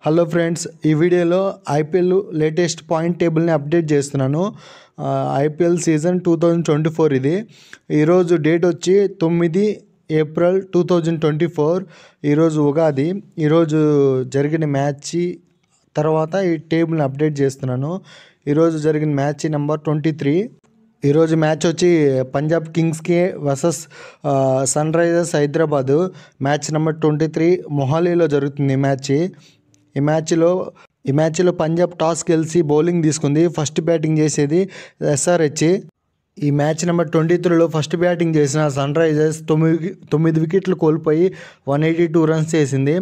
Hello friends, ఈ వీడియోలో IPL latest point టేబుల్ని update చేస్తున్నాను. ఐపీఎల్ సీజన్ 2024 ఇది. ఈరోజు డేట్ వచ్చి 9 ఏప్రిల్ 2024. ఈరోజు ఉగాది. ఈరోజు జరిగిన మ్యాచ్ తర్వాత ఈ టేబుల్ని అప్డేట్ చేస్తున్నాను. ఈరోజు జరిగిన మ్యాచ్ నెంబర్ 23. ఈరోజు మ్యాచ్ వచ్చి పంజాబ్ కింగ్స్కి versus Sunrisers Hyderabad. Match number 23 మొహాలీలో జరుగుతుంది ఈ మ్యాచ్లో పంజాబ్ టాస్ గెలిచి బౌలింగ్ తీసుకుంది. ఫస్ట్ బ్యాటింగ్ చేసేది ఎస్ఆర్హెచ్. ఈ మ్యాచ్ నెంబర్ 23లో ఫస్ట్ బ్యాటింగ్ చేసిన సన్ రైజర్స్ 9 వికెట్లు కోల్పోయి 182 రన్స్ చేసింది.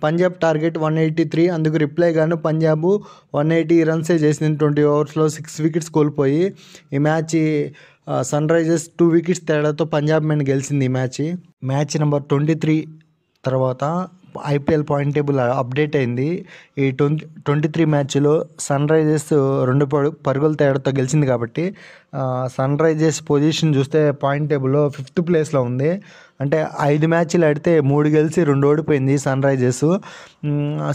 పంజాబ్ టార్గెట్ 183. అందుకు రిప్లైగాను పంజాబ్ 180 రన్సే చేసింది 20 ఓవర్స్లో 6 వికెట్స్ కోల్పోయి. ఈ మ్యాచ్ సన్ రైజర్స్ 2 వికెట్స్ తేడాతో పంజాబ్ మీద గెలిచింది. ఈ మ్యాచ్ నెంబర్ 23 తర్వాత ఐపీఎల్ పాయింట్ టేబుల్ అప్డేట్ అయింది. ఈ 23 మ్యాచ్లో సన్ రైజర్స్ 2 పరుగుల తేడాతో గెలిచింది కాబట్టి సన్ రైజర్స్ పొజిషన్ చూస్తే పాయింట్ టేబుల్లో 5th ప్లేస్లో ఉంది. అంటే 5 మ్యాచ్లు ఆడితే 3 గెలిచి 2 ఓడిపోయింది సన్ రైజర్స్.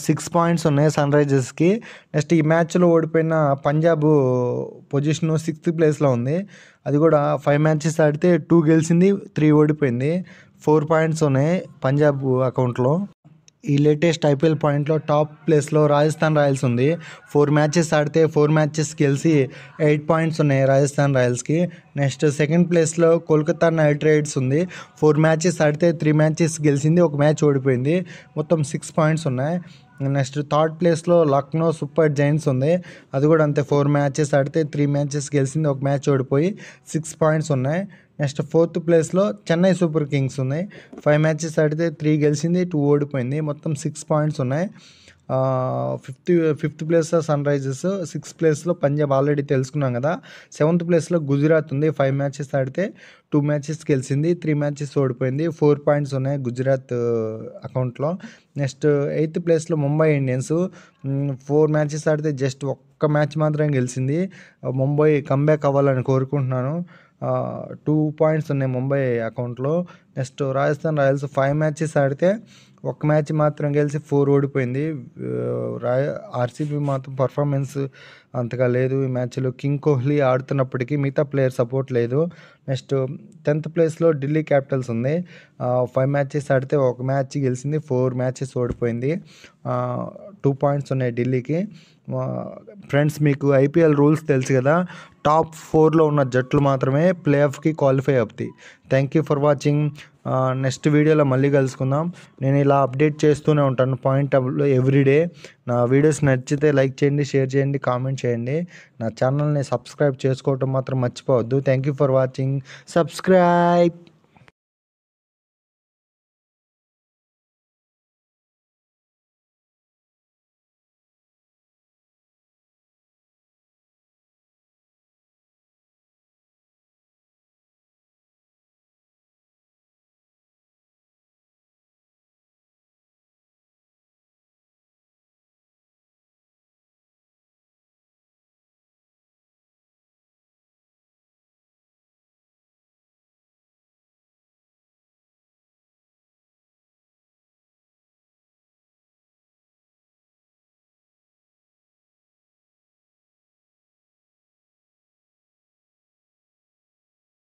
6 పాయింట్స్ ఉన్నాయి సన్ రైజర్స్కి. నెక్స్ట్ ఈ మ్యాచ్లో ఓడిపోయిన పంజాబ్ పొజిషన్ 6th ప్లేస్లో ఉంది. అది కూడా 5 మ్యాచెస్ ఆడితే 2 గెలిచింది, 3 ఓడిపోయింది. 4 పాయింట్స్ ఉన్నాయి పంజాబ్ అకౌంట్లో. ఈ లేటెస్ట్ ఐపీఎల్ పాయింట్లో టాప్ ప్లేస్లో రాజస్థాన్ రాయల్స్ ఉంది. 4 మ్యాచెస్ ఆడితే 4 మ్యాచెస్ గెలిచి 8 పాయింట్స్ ఉన్నాయి రాజస్థాన్ రాయల్స్కి. నెక్స్ట్ సెకండ్ ప్లేస్లో కోల్కతా నైట్ రైడర్స్ ఉంది. 4 మ్యాచెస్ ఆడితే 3 మ్యాచెస్ గెలిచింది, 1 మ్యాచ్ ఓడిపోయింది. మొత్తం 6 పాయింట్స్ ఉన్నాయి. నెక్స్ట్ థర్డ్ ప్లేస్లో లక్నో సూపర్ జైంట్స్ ఉంది. అది కూడా అంతే, 4 మ్యాచెస్ ఆడితే 3 మ్యాచెస్ గెలిచింది, 1 మ్యాచ్ ఓడిపోయి 6 పాయింట్స్ ఉన్నాయి. నెక్స్ట్ 4th ప్లేస్లో చెన్నై సూపర్ కింగ్స్ ఉన్నాయి. 5 మ్యాచెస్ ఆడితే 3 గెలిచింది, 2 ఓడిపోయింది. మొత్తం 6 పాయింట్స్ ఉన్నాయి. 5th ప్లేస్లో సన్ రైజర్స్, 6th ప్లేస్లో పంజాబ్ ఆల్రెడీ తెలుసుకున్నాం కదా. 7th ప్లేస్లో గుజరాత్ ఉంది. 5 మ్యాచెస్ ఆడితే 2 మ్యాచెస్ గెలిచింది, 3 మ్యాచెస్ ఓడిపోయింది. 4 పాయింట్స్ ఉన్నాయి గుజరాత్ అకౌంట్లో. నెక్స్ట్ 8th ప్లేస్లో ముంబై ఇండియన్స్. 4 మ్యాచెస్ ఆడితే జస్ట్ 1 మ్యాచ్ మాత్రమే గెలిచింది. ముంబై కంబ్యాక్ అవ్వాలని కోరుకుంటున్నాను. 2 పాయింట్స్ ఉన్నాయి ముంబై అకౌంట్లో. నెక్స్ట్ రాజస్థాన్ రాయల్స్ 5 మ్యాచెస్ ఆడితే 1 మ్యాచ్ మాత్రం గెలిచి 4 ఓడిపోయింది. ఆర్సీబీ మాత్రం పర్ఫార్మెన్స్ అంతగా లేదు ఈ మ్యాచ్లో. కింగ్ కోహ్లీ ఆడుతున్నప్పటికీ మిగతా ప్లేయర్ సపోర్ట్ లేదు. నెక్స్ట్ 10th ప్లేస్లో ఢిల్లీ క్యాపిటల్స్ ఉంది. 5 మ్యాచెస్ ఆడితే 1 మ్యాచ్ గెలిచింది, 4 మ్యాచెస్ ఓడిపోయింది. 2 పాయింట్స్ ఉన్నాయి ఢిల్లీకి. ఫ్రెండ్స్, మీకు ఐపీఎల్ రూల్స్ తెలుసు కదా. టాప్ 4లో ఉన్న జట్లు మాత్రమే ప్లే ఆఫ్కి క్వాలిఫై అవుతాయి. Thank you for watching. Next వీడియోలో మళ్ళీ కలుసుకుందాం. నేను ఇలా అప్డేట్ చేస్తూనే ఉంటాను పాయింట్ టేబుల్లో ఎవ్రీడే. నా వీడియోస్ నచ్చితే లైక్ చేయండి, షేర్ చేయండి, కామెంట్ చేయండి. నా ఛానల్ని సబ్స్క్రైబ్ చేసుకోవటం మాత్రం మర్చిపోవద్దు. Thank you for watching. Subscribe.